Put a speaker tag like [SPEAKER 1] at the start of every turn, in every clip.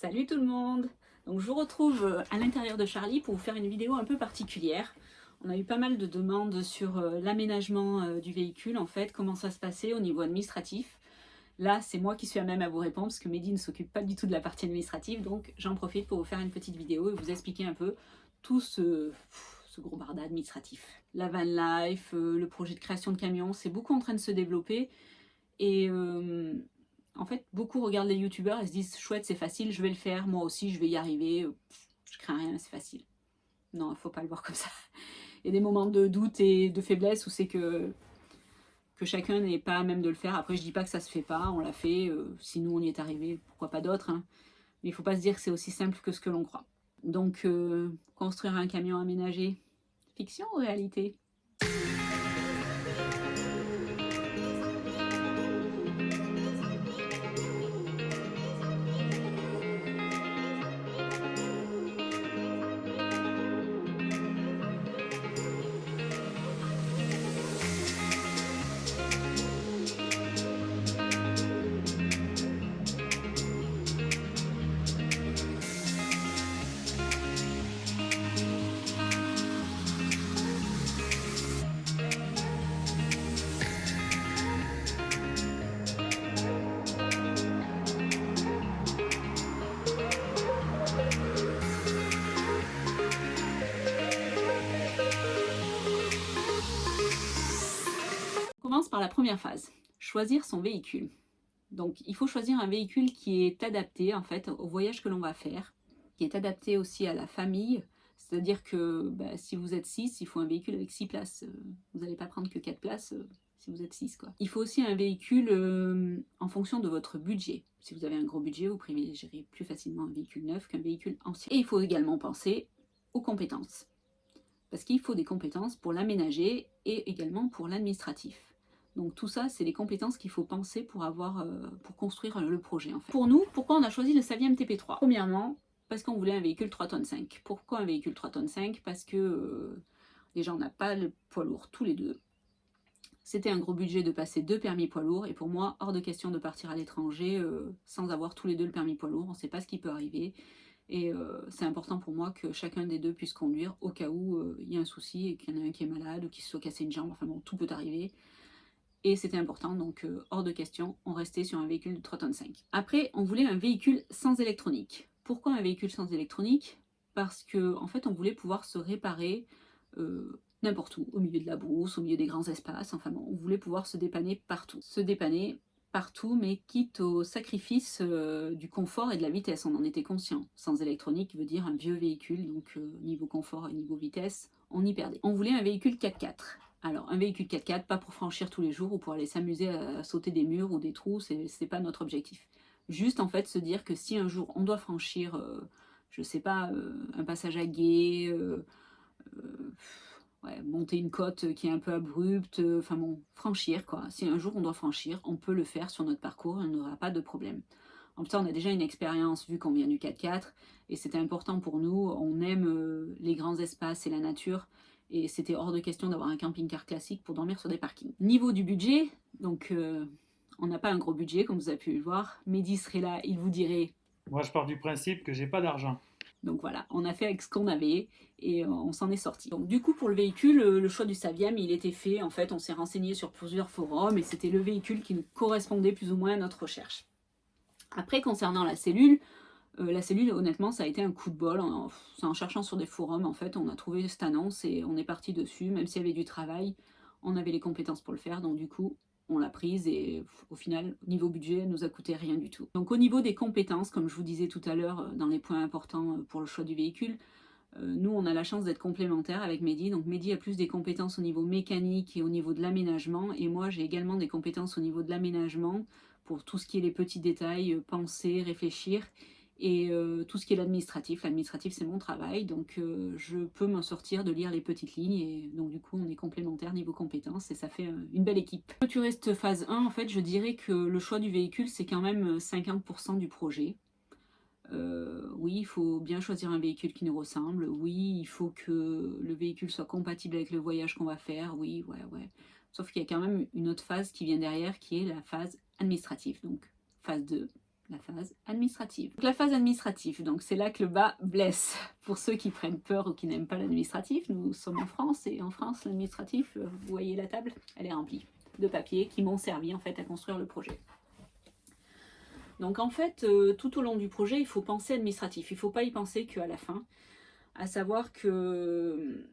[SPEAKER 1] Salut tout le monde! Donc je vous retrouve à l'intérieur de Charlie pour vous faire une vidéo un peu particulière. On a eu pas mal de demandes sur l'aménagement du véhicule, en fait, comment ça se passait au niveau administratif. Là, c'est moi qui suis à même à vous répondre parce que Mehdi ne s'occupe pas du tout de la partie administrative, donc j'en profite pour vous faire une petite vidéo et vous expliquer un peu tout ce gros barda administratif. La van life, le projet de création de camions, c'est beaucoup en train de se développer et en fait, beaucoup regardent les youtubeurs et se disent chouette, c'est facile, je vais le faire, moi aussi, je vais y arriver, je crains rien, c'est facile. Non, il ne faut pas le voir comme ça. Il y a des moments de doute et de faiblesse où c'est que chacun n'est pas à même de le faire. Après, je dis pas que ça se fait pas, on l'a fait, si nous on y est arrivé, pourquoi pas d'autres, hein. Mais il ne faut pas se dire que c'est aussi simple que ce que l'on croit. Donc, construire un camion aménagé, fiction ou réalité? On commence par la première phase, choisir son véhicule. Donc il faut choisir un véhicule qui est adapté en fait au voyage que l'on va faire, qui est adapté aussi à la famille, c'est-à-dire que si vous êtes 6, il faut un véhicule avec 6 places, vous n'allez pas prendre que 4 places si vous êtes 6 quoi. Il faut aussi un véhicule en fonction de votre budget. Si vous avez un gros budget, vous privilégierez plus facilement un véhicule neuf qu'un véhicule ancien. Et il faut également penser aux compétences, parce qu'il faut des compétences pour l'aménager et également pour l'administratif. Donc tout ça, c'est les compétences qu'il faut penser pour construire le projet. En fait. Pour nous, pourquoi on a choisi le Savia MTP3? Premièrement, parce qu'on voulait un véhicule 3,5 tonnes. Pourquoi un véhicule 3,5 tonnes? Parce que déjà, on n'a pas le poids lourd tous les deux. C'était un gros budget de passer 2 permis poids lourds, et pour moi, hors de question de partir à l'étranger sans avoir tous les deux le permis poids lourd. On ne sait pas ce qui peut arriver. Et c'est important pour moi que chacun des deux puisse conduire au cas où il y a un souci et qu'il y en a un qui est malade ou qu'il se soit cassé une jambe. Enfin bon, tout peut arriver. Et c'était important, donc hors de question, on restait sur un véhicule de 3,5 tonnes. Après, on voulait un véhicule sans électronique. Pourquoi un véhicule sans électronique? Parce qu'en fait, on voulait pouvoir se réparer n'importe où, au milieu de la brousse, au milieu des grands espaces. Enfin bon, on voulait pouvoir se dépanner partout. Se dépanner partout, mais quitte au sacrifice du confort et de la vitesse. On en était conscient. Sans électronique veut dire un vieux véhicule, donc niveau confort et niveau vitesse, on y perdait. On voulait un véhicule 4x4. Alors, un véhicule 4x4, pas pour franchir tous les jours ou pour aller s'amuser à sauter des murs ou des trous, c'est pas notre objectif. Juste, en fait, se dire que si un jour on doit franchir, je sais pas, un passage à gué, ouais, monter une côte qui est un peu abrupte, enfin bon, franchir quoi. Si un jour on doit franchir, on peut le faire sur notre parcours, on n'aura pas de problème. En plus, on a déjà une expérience vu qu'on vient du 4x4 et c'était important pour nous. On aime les grands espaces et la nature. Et c'était hors de question d'avoir un camping-car classique pour dormir sur des parkings. Niveau du budget, donc on n'a pas un gros budget comme vous avez pu le voir. Mehdi serait là, il vous dirait.
[SPEAKER 2] Moi, je pars du principe que j'ai pas d'argent.
[SPEAKER 1] Donc voilà, on a fait avec ce qu'on avait et on s'en est sorti. Donc du coup pour le véhicule, le choix du Saviam, il était fait. En fait, on s'est renseigné sur plusieurs forums et c'était le véhicule qui nous correspondait plus ou moins à notre recherche. Après, concernant la cellule, honnêtement, ça a été un coup de bol. C'est en cherchant sur des forums, en fait, on a trouvé cette annonce et on est parti dessus. Même s'il y avait du travail, on avait les compétences pour le faire. Donc, du coup, on l'a prise et au final, niveau budget, elle nous a coûté rien du tout. Donc, au niveau des compétences, comme je vous disais tout à l'heure, dans les points importants pour le choix du véhicule, nous, on a la chance d'être complémentaires avec Mehdi. Donc, Mehdi a plus des compétences au niveau mécanique et au niveau de l'aménagement. Et moi, j'ai également des compétences au niveau de l'aménagement pour tout ce qui est les petits détails, penser, réfléchir. Et tout ce qui est l'administratif. L'administratif, c'est mon travail. Donc, je peux m'en sortir de lire les petites lignes. Et donc, du coup, on est complémentaires niveau compétences. Et ça fait une belle équipe. Clôturiste phase 1, en fait, je dirais que le choix du véhicule, c'est quand même 50% du projet. Oui, il faut bien choisir un véhicule qui nous ressemble. Oui, il faut que le véhicule soit compatible avec le voyage qu'on va faire. Oui, ouais. Sauf qu'il y a quand même une autre phase qui vient derrière, qui est la phase administrative. Donc, phase 2, la phase administrative. Donc, la phase administrative, donc c'est là que le bas blesse. Pour ceux qui prennent peur ou qui n'aiment pas l'administratif, nous sommes en France, et en France, l'administratif, vous voyez la table, elle est remplie de papiers qui m'ont servi en fait à construire le projet. Donc en fait, tout au long du projet, il faut penser administratif. Il ne faut pas y penser qu'à la fin, à savoir que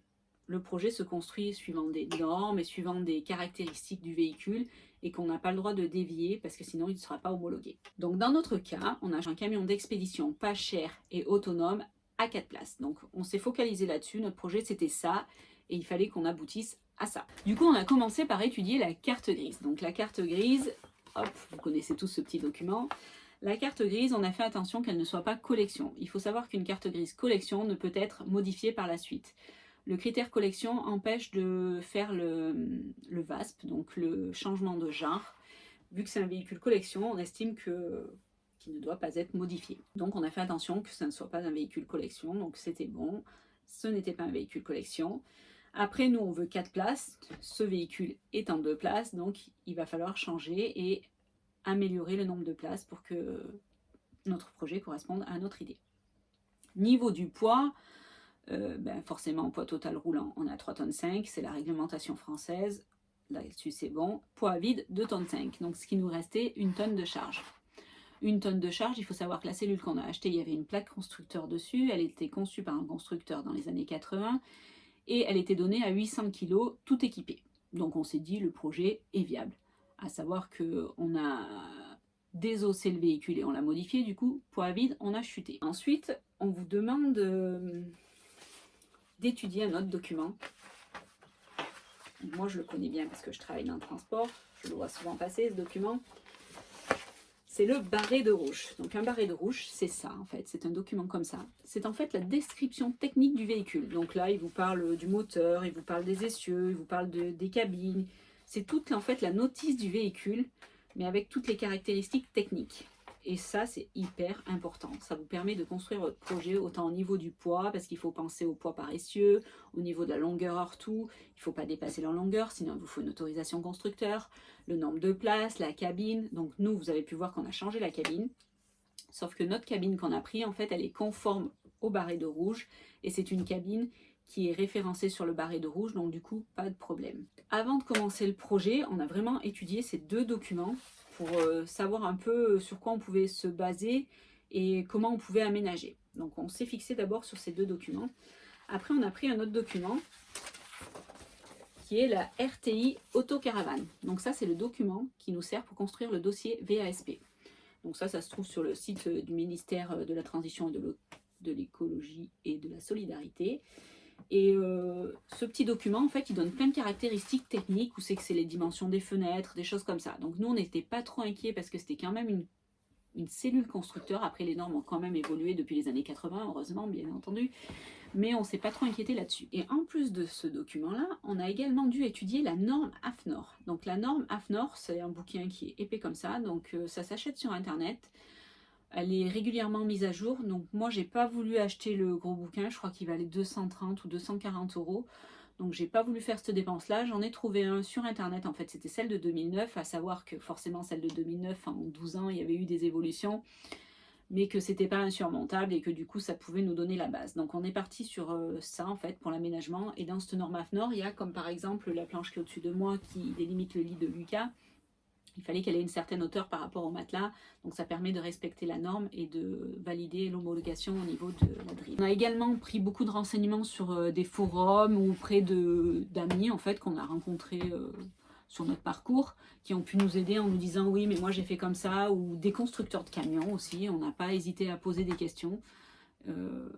[SPEAKER 1] le projet se construit suivant des normes et suivant des caractéristiques du véhicule et qu'on n'a pas le droit de dévier parce que sinon il ne sera pas homologué. Donc dans notre cas, on a un camion d'expédition pas cher et autonome à 4 places. Donc on s'est focalisé là-dessus, notre projet c'était ça et il fallait qu'on aboutisse à ça. Du coup on a commencé par étudier la carte grise. Donc la carte grise, hop, vous connaissez tous ce petit document. La carte grise, on a fait attention qu'elle ne soit pas collection. Il faut savoir qu'une carte grise collection ne peut être modifiée par la suite. Le critère collection empêche de faire le VASP, donc le changement de genre. Vu que c'est un véhicule collection, on estime qu'il ne doit pas être modifié. Donc on a fait attention que ça ne soit pas un véhicule collection, donc c'était bon. Ce n'était pas un véhicule collection. Après, nous, on veut 4 places. Ce véhicule est en 2 places, donc il va falloir changer et améliorer le nombre de places pour que notre projet corresponde à notre idée. Niveau du poids, forcément poids total roulant, on a 3,5 tonnes, c'est la réglementation française, là-dessus c'est bon. Poids vide, 2,5 tonnes, donc ce qui nous restait, 1 tonne de charge. 1 tonne de charge, il faut savoir que la cellule qu'on a achetée, il y avait une plaque constructeur dessus, elle était conçue par un constructeur dans les années 80, et elle était donnée à 800 kg, tout équipé. Donc on s'est dit, le projet est viable. À savoir qu'on a désossé le véhicule et on l'a modifié, du coup, poids vide, on a chuté. Ensuite, on vous demande d'étudier un autre document. Moi, je le connais bien parce que je travaille dans le transport, je le vois souvent passer, ce document. C'est le barré de rouge. Donc un barré de rouge, c'est ça en fait, c'est un document comme ça. C'est en fait la description technique du véhicule. Donc là, il vous parle du moteur, il vous parle des essieux, il vous parle des cabines. C'est toute en fait la notice du véhicule, mais avec toutes les caractéristiques techniques. Et ça, c'est hyper important. Ça vous permet de construire votre projet autant au niveau du poids, parce qu'il faut penser au poids par essieu, au niveau de la longueur hors tout. Il ne faut pas dépasser la longueur, sinon il vous faut une autorisation constructeur, le nombre de places, la cabine. Donc nous, vous avez pu voir qu'on a changé la cabine. Sauf que notre cabine qu'on a pris, en fait, elle est conforme au barré de rouge. Et c'est une cabine qui est référencée sur le barré de rouge, donc du coup, pas de problème. Avant de commencer le projet, on a vraiment étudié ces deux documents pour savoir un peu sur quoi on pouvait se baser et comment on pouvait aménager. Donc on s'est fixé d'abord sur ces deux documents. Après, on a pris un autre document qui est la RTI Autocaravane. Donc ça, c'est le document qui nous sert pour construire le dossier VASP. Donc ça se trouve sur le site du ministère de la Transition et de l'écologie et de la solidarité. Et ce petit document, en fait, il donne plein de caractéristiques techniques, où c'est que c'est les dimensions des fenêtres, des choses comme ça. Donc nous, on n'était pas trop inquiets parce que c'était quand même une cellule constructeur. Après, les normes ont quand même évolué depuis les années 80, heureusement, bien entendu. Mais on ne s'est pas trop inquiété là-dessus. Et en plus de ce document-là, on a également dû étudier la norme AFNOR. Donc la norme AFNOR, c'est un bouquin qui est épais comme ça, donc ça s'achète sur Internet. Elle est régulièrement mise à jour, donc moi j'ai pas voulu acheter le gros bouquin, je crois qu'il valait 230 ou 240 €. Donc j'ai pas voulu faire cette dépense-là, j'en ai trouvé un sur Internet, en fait c'était celle de 2009, à savoir que forcément celle de 2009, en 12 ans il y avait eu des évolutions, mais que c'était pas insurmontable et que du coup ça pouvait nous donner la base. Donc on est parti sur ça en fait pour l'aménagement, et dans cette norme AFNOR, il y a comme par exemple la planche qui est au-dessus de moi qui délimite le lit de Lucas. Il fallait qu'elle ait une certaine hauteur par rapport au matelas, donc ça permet de respecter la norme et de valider l'homologation au niveau de la grille. On a également pris beaucoup de renseignements sur des forums ou auprès d'amis en fait qu'on a rencontrés sur notre parcours, qui ont pu nous aider en nous disant oui mais moi j'ai fait comme ça, ou des constructeurs de camions aussi, on n'a pas hésité à poser des questions.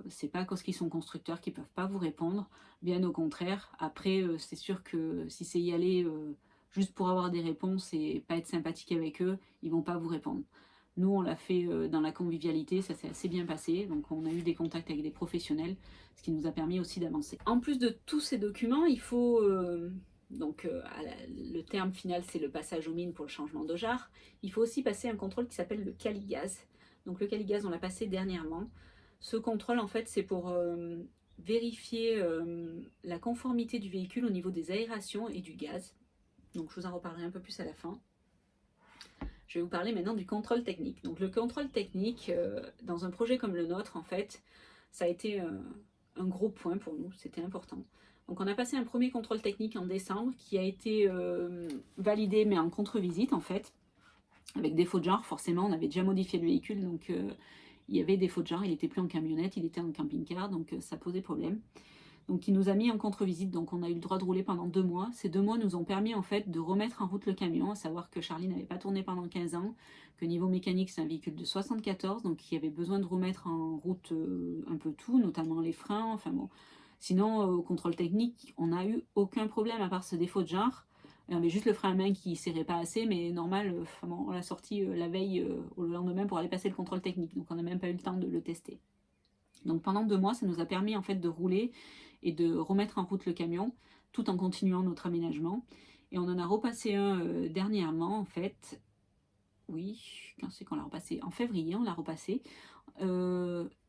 [SPEAKER 1] C'est pas parce qu'ils sont constructeurs qu'ils peuvent pas vous répondre, bien au contraire. Après c'est sûr que si c'est y aller juste pour avoir des réponses et pas être sympathique avec eux, ils vont pas vous répondre. Nous, on l'a fait dans la convivialité, ça s'est assez bien passé. Donc, on a eu des contacts avec des professionnels, ce qui nous a permis aussi d'avancer. En plus de tous ces documents, il faut... le terme final, c'est le passage aux mines pour le changement de jarre. Il faut aussi passer un contrôle qui s'appelle le Caligaz. Donc, le Caligaz, on l'a passé dernièrement. Ce contrôle, en fait, c'est pour vérifier la conformité du véhicule au niveau des aérations et du gaz. Donc je vous en reparlerai un peu plus à la fin. Je vais vous parler maintenant du contrôle technique. Donc le contrôle technique, dans un projet comme le nôtre, en fait, ça a été un gros point pour nous, c'était important. Donc on a passé un premier contrôle technique en décembre qui a été validé mais en contre-visite en fait, avec défaut de genre. Forcément on avait déjà modifié le véhicule, donc il y avait défaut de genre, il n'était plus en camionnette, il était en camping-car, donc ça posait problème. Donc il nous a mis en contre-visite, donc on a eu le droit de rouler pendant 2 mois. Ces 2 mois nous ont permis en fait de remettre en route le camion, à savoir que Charlie n'avait pas tourné pendant 15 ans, que niveau mécanique c'est un véhicule de 74, donc il y avait besoin de remettre en route un peu tout, notamment les freins, enfin bon. Sinon au contrôle technique, on n'a eu aucun problème à part ce défaut de genre. Il y avait juste le frein à main qui ne serrait pas assez, mais normal, on l'a sorti la veille au lendemain pour aller passer le contrôle technique, donc on n'a même pas eu le temps de le tester. Donc pendant 2 mois, ça nous a permis en fait de rouler et de remettre en route le camion tout en continuant notre aménagement. Et on en a repassé un dernièrement en fait. Oui, quand c'est qu'on l'a repassé? En février, on l'a repassé.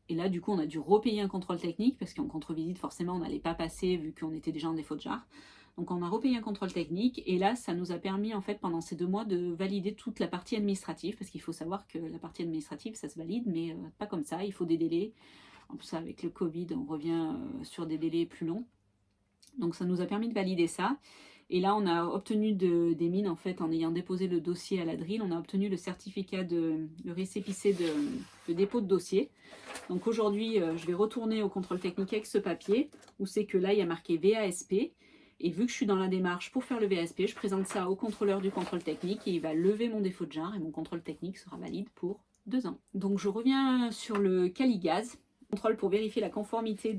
[SPEAKER 1] Et là, du coup, on a dû repayer un contrôle technique parce qu'en contre-visite, forcément, on n'allait pas passer vu qu'on était déjà en défaut de genre. Donc, on a repayé un contrôle technique et là, ça nous a permis, en fait, pendant ces 2 mois, de valider toute la partie administrative parce qu'il faut savoir que la partie administrative, ça se valide, mais pas comme ça, il faut des délais. En plus, avec le Covid, on revient sur des délais plus longs. Donc, ça nous a permis de valider ça. Et là, on a obtenu des mines, en fait, en ayant déposé le dossier à la DRIL, on a obtenu le certificat le récépissé de dépôt de dossier. Donc aujourd'hui, je vais retourner au contrôle technique avec ce papier, où c'est que là, il y a marqué VASP. Et vu que je suis dans la démarche pour faire le VASP, je présente ça au contrôleur du contrôle technique et il va lever mon défaut de genre et mon contrôle technique sera valide pour 2 ans. Donc je reviens sur le Caligaz, contrôle pour vérifier la conformité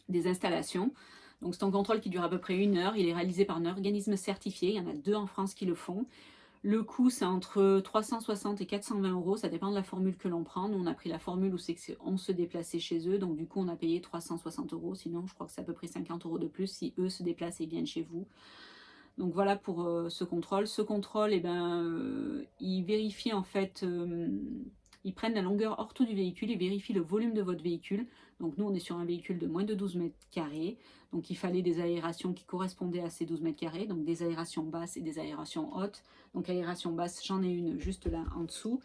[SPEAKER 1] des installations. Donc c'est un contrôle qui dure à peu près 1 heure, il est réalisé par un organisme certifié, il y en a 2 en France qui le font. Le coût c'est entre 360 et 420 euros, ça dépend de la formule que l'on prend. Nous on a pris la formule où c'est qu'on se déplaçait chez eux, donc du coup on a payé 360 euros, sinon je crois que c'est à peu près 50 euros de plus si eux se déplacent et viennent chez vous. Donc voilà pour ce contrôle. Ce contrôle, il vérifie en fait, ils prennent la longueur ortho du véhicule, ils vérifient le volume de votre véhicule. Donc nous on est sur un véhicule de moins de 12 mètres carrés, donc il fallait des aérations qui correspondaient à ces 12 mètres carrés, donc des aérations basses et des aérations hautes. Donc aération basse, j'en ai une juste là en dessous,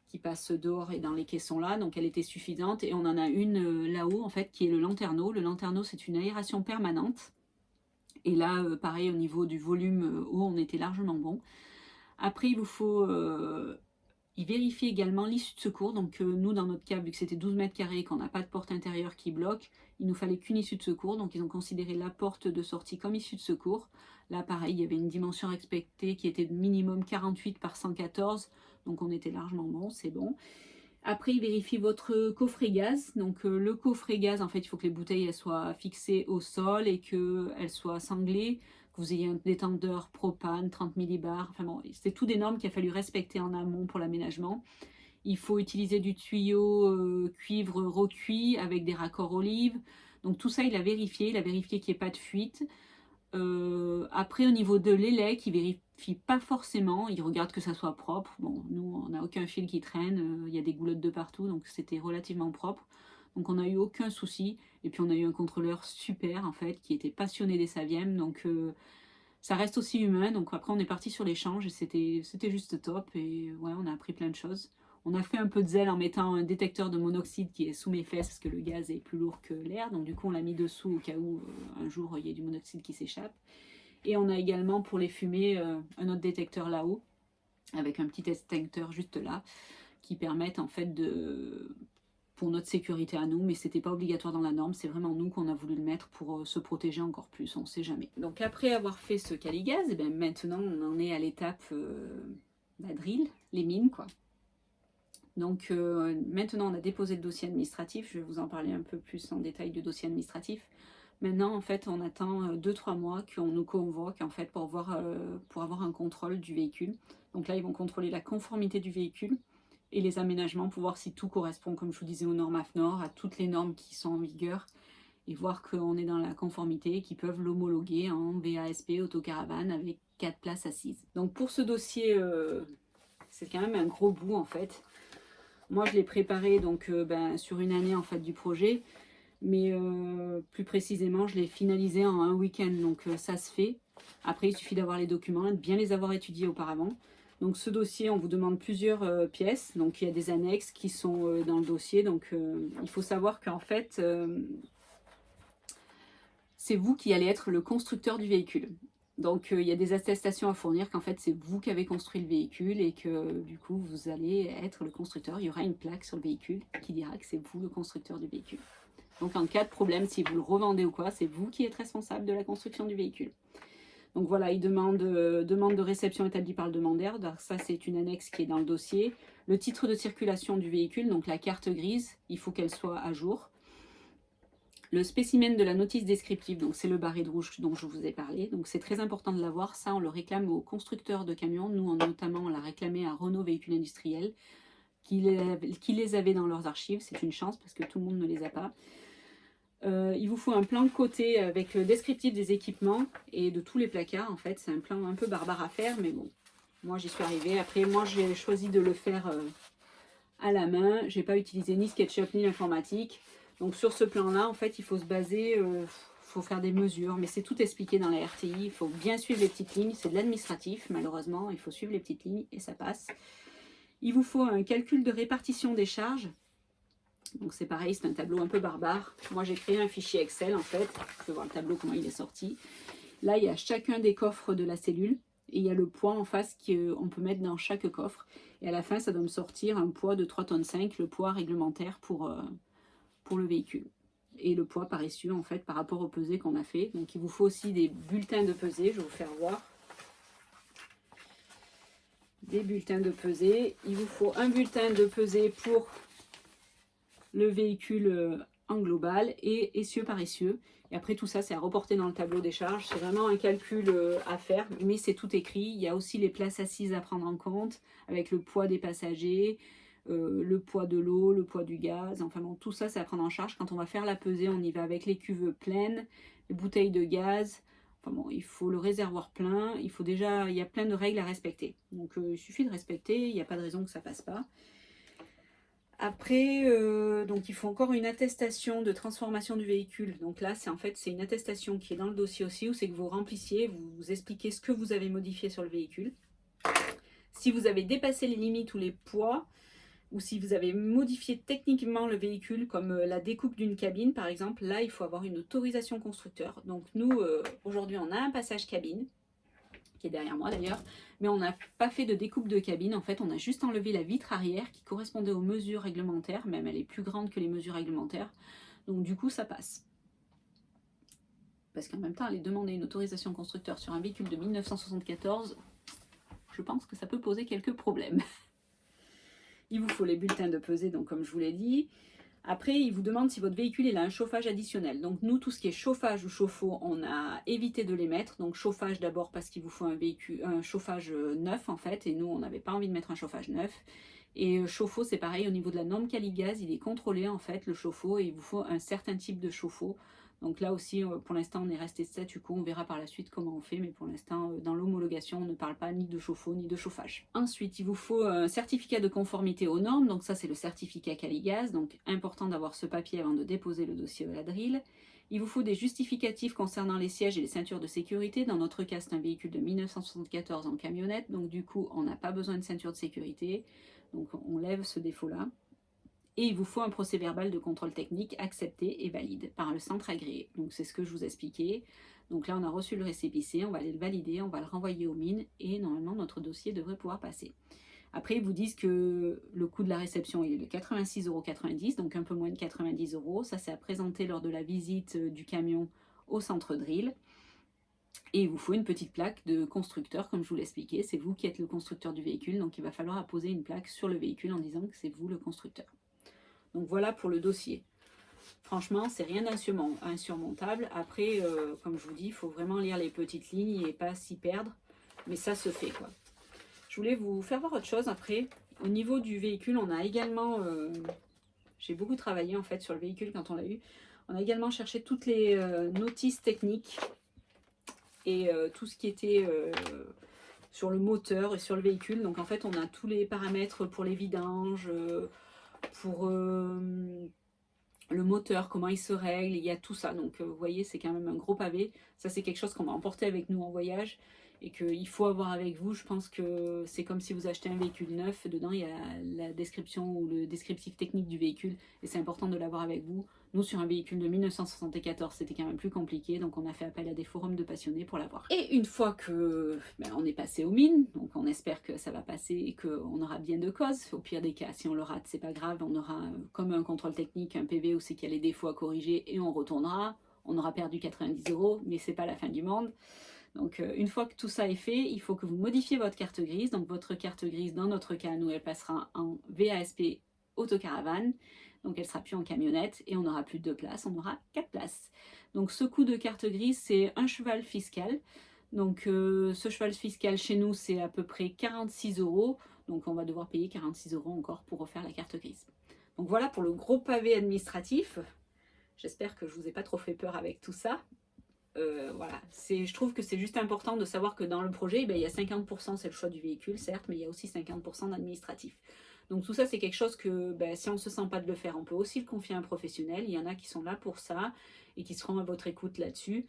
[SPEAKER 1] qui passe dehors et dans les caissons là, donc elle était suffisante. Et on en a une là-haut en fait qui est le lanterneau. Le lanterneau c'est une aération permanente. Et là, pareil, au niveau du volume haut, on était largement bon. Après, il vous faut y vérifier également l'issue de secours. Donc nous, dans notre cas, vu que c'était 12 mètres carrés et qu'on n'a pas de porte intérieure qui bloque, il nous fallait qu'une issue de secours. Donc ils ont considéré la porte de sortie comme issue de secours. Là, pareil, il y avait une dimension respectée qui était de minimum 48 par 114. Donc on était largement bon, c'est bon. Après, il vérifie votre coffret gaz. Donc le coffret gaz, en fait, il faut que les bouteilles elles soient fixées au sol et qu'elles soient sanglées, que vous ayez un détendeur propane, 30 millibars. Enfin bon, c'est tout des normes qu'il a fallu respecter en amont pour l'aménagement. Il faut utiliser du tuyau cuivre recuit avec des raccords olives. Donc tout ça, il a vérifié qu'il n'y ait pas de fuite. Après, au niveau de l'élec, il vérifie pas forcément, il regarde que ça soit propre. Bon, nous, on n'a aucun fil qui traîne, il y a des goulottes de partout, donc c'était relativement propre. Donc on n'a eu aucun souci. Et puis on a eu un contrôleur super, en fait, qui était passionné des Saviem. Donc ça reste aussi humain. Donc après, on est parti sur l'échange et c'était juste top. Et ouais, on a appris plein de choses. On a fait un peu de zèle en mettant un détecteur de monoxyde qui est sous mes fesses parce que le gaz est plus lourd que l'air. Donc du coup, on l'a mis dessous au cas où un jour il y ait du monoxyde qui s'échappe. Et on a également pour les fumées un autre détecteur là-haut avec un petit extincteur juste là qui permettent en fait pour notre sécurité à nous, mais c'était pas obligatoire dans la norme, c'est vraiment nous qu'on a voulu le mettre pour se protéger encore plus, on sait jamais. Donc après avoir fait ce Caligaz, et maintenant on en est à l'étape la drill, les mines quoi. Donc maintenant on a déposé le dossier administratif, je vais vous en parler un peu plus en détail du dossier administratif. Maintenant en fait on attend 2-3 mois qu'on nous convoque en fait pour avoir un contrôle du véhicule. Donc là ils vont contrôler la conformité du véhicule et les aménagements pour voir si tout correspond comme je vous disais aux normes AFNOR, à toutes les normes qui sont en vigueur et voir qu'on est dans la conformité et qu'ils peuvent l'homologuer en VASP autocaravane avec 4 places assises. Donc pour ce dossier c'est quand même un gros bout en fait. Moi, je l'ai préparé donc sur une année en fait du projet, mais plus précisément, je l'ai finalisé en un week-end. Donc ça se fait. Après, il suffit d'avoir les documents, de bien les avoir étudiés auparavant. Donc ce dossier, on vous demande plusieurs pièces, donc il y a des annexes qui sont dans le dossier, donc il faut savoir qu'en fait, c'est vous qui allez être le constructeur du véhicule. Donc il y a des attestations à fournir qu'en fait c'est vous qui avez construit le véhicule et que du coup vous allez être le constructeur. Il y aura une plaque sur le véhicule qui dira que c'est vous le constructeur du véhicule. Donc en cas de problème, si vous le revendez ou quoi, c'est vous qui êtes responsable de la construction du véhicule. Donc voilà, il demande de réception établie par le demandeur. Donc ça, c'est une annexe qui est dans le dossier. Le titre de circulation du véhicule, donc la carte grise, il faut qu'elle soit à jour. Le spécimen de la notice descriptive, donc c'est le barré de rouge dont je vous ai parlé. Donc c'est très important de l'avoir. Ça, on le réclame aux constructeurs de camions. Nous, notamment, on l'a réclamé à Renault Véhicules Industriels, qui les avait dans leurs archives. C'est une chance parce que tout le monde ne les a pas. Il vous faut un plan de côté avec le descriptif des équipements et de tous les placards. En fait, c'est un plan un peu barbare à faire, mais bon, moi j'y suis arrivée. Après, moi j'ai choisi de le faire à la main. J'ai pas utilisé ni SketchUp ni l'informatique. Donc sur ce plan-là, en fait, il faut se baser, faut faire des mesures, mais c'est tout expliqué dans la RTI. Il faut bien suivre les petites lignes. C'est de l'administratif, malheureusement. Il faut suivre les petites lignes et ça passe. Il vous faut un calcul de répartition des charges. Donc c'est pareil, c'est un tableau un peu barbare. Moi j'ai créé un fichier Excel en fait. Vous pouvez voir le tableau, comment il est sorti. Là il y a chacun des coffres de la cellule. Et il y a le poids en face qu'on peut mettre dans chaque coffre. Et à la fin ça doit me sortir un poids de 3,5 tonnes, le poids réglementaire pour le véhicule. Et le poids par essieu en fait par rapport au pesé qu'on a fait. Donc il vous faut aussi des bulletins de pesée, je vais vous faire voir. Des bulletins de pesée. Il vous faut un bulletin de pesée pour le véhicule en global et essieu par essieu. Et après tout ça, c'est à reporter dans le tableau des charges. C'est vraiment un calcul à faire, mais c'est tout écrit. Il y a aussi les places assises à prendre en compte, avec le poids des passagers, le poids de l'eau, le poids du gaz. Enfin bon, tout ça, c'est à prendre en charge. Quand on va faire la pesée, on y va avec les cuves pleines, les bouteilles de gaz. Enfin bon, il faut le réservoir plein. Il y a plein de règles à respecter. Donc il suffit de respecter, il n'y a pas de raison que ça passe pas. Après, donc il faut encore une attestation de transformation du véhicule. Donc là, c'est une attestation qui est dans le dossier aussi, où c'est que vous remplissiez, vous expliquez ce que vous avez modifié sur le véhicule. Si vous avez dépassé les limites ou les poids, ou si vous avez modifié techniquement le véhicule, comme la découpe d'une cabine par exemple, là il faut avoir une autorisation constructeur. Donc nous, aujourd'hui, on a un passage cabine, qui est derrière moi d'ailleurs, mais on n'a pas fait de découpe de cabine. En fait, on a juste enlevé la vitre arrière qui correspondait aux mesures réglementaires, même elle est plus grande que les mesures réglementaires, donc du coup ça passe. Parce qu'en même temps, aller demander une autorisation constructeur sur un véhicule de 1974, je pense que ça peut poser quelques problèmes. Il vous faut les bulletins de pesée, donc comme je vous l'ai dit. Après, il vous demande si votre véhicule il a un chauffage additionnel. Donc nous, tout ce qui est chauffage ou chauffe-eau, on a évité de les mettre. Donc chauffage d'abord parce qu'il vous faut un chauffage neuf en fait. Et nous, on n'avait pas envie de mettre un chauffage neuf. Et chauffe-eau, c'est pareil, au niveau de la norme Caligaz, il est contrôlé en fait, le chauffe-eau. Et il vous faut un certain type de chauffe-eau. Donc là aussi, pour l'instant, on est resté statu quo. On verra par la suite comment on fait. Mais pour l'instant, dans l'homologation, on ne parle pas ni de chauffe-eau ni de chauffage. Ensuite, il vous faut un certificat de conformité aux normes. Donc ça, c'est le certificat Caligaz. Donc important d'avoir ce papier avant de déposer le dossier à la DRIL. Il vous faut des justificatifs concernant les sièges et les ceintures de sécurité. Dans notre cas, c'est un véhicule de 1974 en camionnette. Donc du coup, on n'a pas besoin de ceinture de sécurité. Donc on lève ce défaut-là. Et il vous faut un procès-verbal de contrôle technique accepté et valide par le centre agréé. Donc c'est ce que je vous expliquais. Donc là, on a reçu le récépissé, on va aller le valider, on va le renvoyer aux mines et normalement, notre dossier devrait pouvoir passer. Après, ils vous disent que le coût de la réception il est de 86,90 €, donc un peu moins de 90 €. Ça, c'est à présenter lors de la visite du camion au centre Drill. Et il vous faut une petite plaque de constructeur, comme je vous l'expliquais. C'est vous qui êtes le constructeur du véhicule, donc il va falloir apposer une plaque sur le véhicule en disant que c'est vous le constructeur. Donc voilà pour le dossier. Franchement, c'est rien d'insurmontable. Après, comme je vous dis, il faut vraiment lire les petites lignes et pas s'y perdre. Mais ça se fait, quoi. Je voulais vous faire voir autre chose après. Au niveau du véhicule, on a également... j'ai beaucoup travaillé en fait sur le véhicule quand on l'a eu. On a également cherché toutes les notices techniques et tout ce qui était sur le moteur et sur le véhicule. Donc en fait, on a tous les paramètres pour les vidanges, pour le moteur, comment il se règle, il y a tout ça. Donc vous voyez, c'est quand même un gros pavé. Ça, c'est quelque chose qu'on va emporter avec nous en voyage. et qu'il faut avoir avec vous. Je pense que c'est comme si vous achetez un véhicule neuf, dedans il y a la description ou le descriptif technique du véhicule et c'est important de l'avoir avec vous. Nous, sur un véhicule de 1974, c'était quand même plus compliqué, donc on a fait appel à des forums de passionnés pour l'avoir. Et une fois que on est passé aux mines, donc on espère que ça va passer et qu'on aura bien de cause. Au pire des cas, si on le rate, c'est pas grave, on aura comme un contrôle technique, un PV où c'est qu'il y a les défauts à corriger et on retournera. On aura perdu 90 €, mais c'est pas la fin du monde. Donc une fois que tout ça est fait, il faut que vous modifiez votre carte grise. Donc votre carte grise, dans notre cas, nous, elle passera en VASP autocaravane. Donc elle sera plus en camionnette et on n'aura plus de 2 places, on aura 4 places. Donc ce coût de carte grise, c'est un cheval fiscal. Donc ce cheval fiscal chez nous, c'est à peu près 46 €. Donc on va devoir payer 46 € encore pour refaire la carte grise. Donc voilà pour le gros pavé administratif. J'espère que je vous ai pas trop fait peur avec tout ça. Voilà, je trouve que c'est juste important de savoir que dans le projet, il y a 50%, c'est le choix du véhicule, certes, mais il y a aussi 50% d'administratif. Donc tout ça, c'est quelque chose que si on ne se sent pas de le faire, on peut aussi le confier à un professionnel. Il y en a qui sont là pour ça et qui seront à votre écoute là-dessus.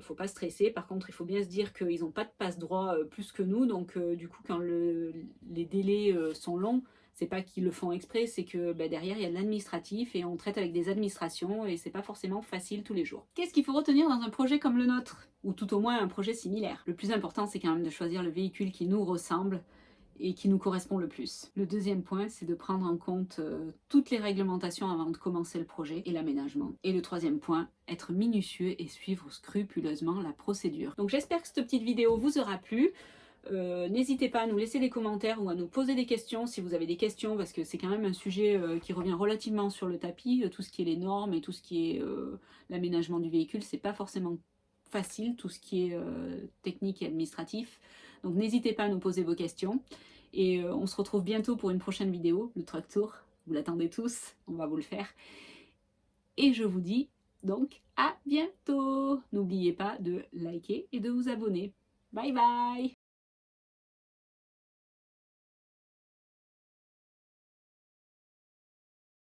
[SPEAKER 1] Faut pas stresser. Par contre, il faut bien se dire qu'ils n'ont pas de passe-droit plus que nous. Donc du coup, quand les délais sont longs, c'est pas qu'ils le font exprès, c'est que derrière il y a de l'administratif et on traite avec des administrations et c'est pas forcément facile tous les jours. Qu'est-ce qu'il faut retenir dans un projet comme le nôtre? Ou tout au moins un projet similaire? Le plus important, c'est quand même de choisir le véhicule qui nous ressemble et qui nous correspond le plus. Le deuxième point, c'est de prendre en compte toutes les réglementations avant de commencer le projet et l'aménagement. Et le troisième point, être minutieux et suivre scrupuleusement la procédure. Donc j'espère que cette petite vidéo vous aura plu. N'hésitez pas à nous laisser des commentaires ou à nous poser des questions si vous avez des questions, parce que c'est quand même un sujet qui revient relativement sur le tapis. Tout ce qui est les normes et tout ce qui est l'aménagement du véhicule, c'est pas forcément facile, tout ce qui est technique et administratif. Donc n'hésitez pas à nous poser vos questions. Et on se retrouve bientôt pour une prochaine vidéo, le Truck Tour. Vous l'attendez tous, on va vous le faire. Et je vous dis donc à bientôt. N'oubliez pas de liker et de vous abonner. Bye bye!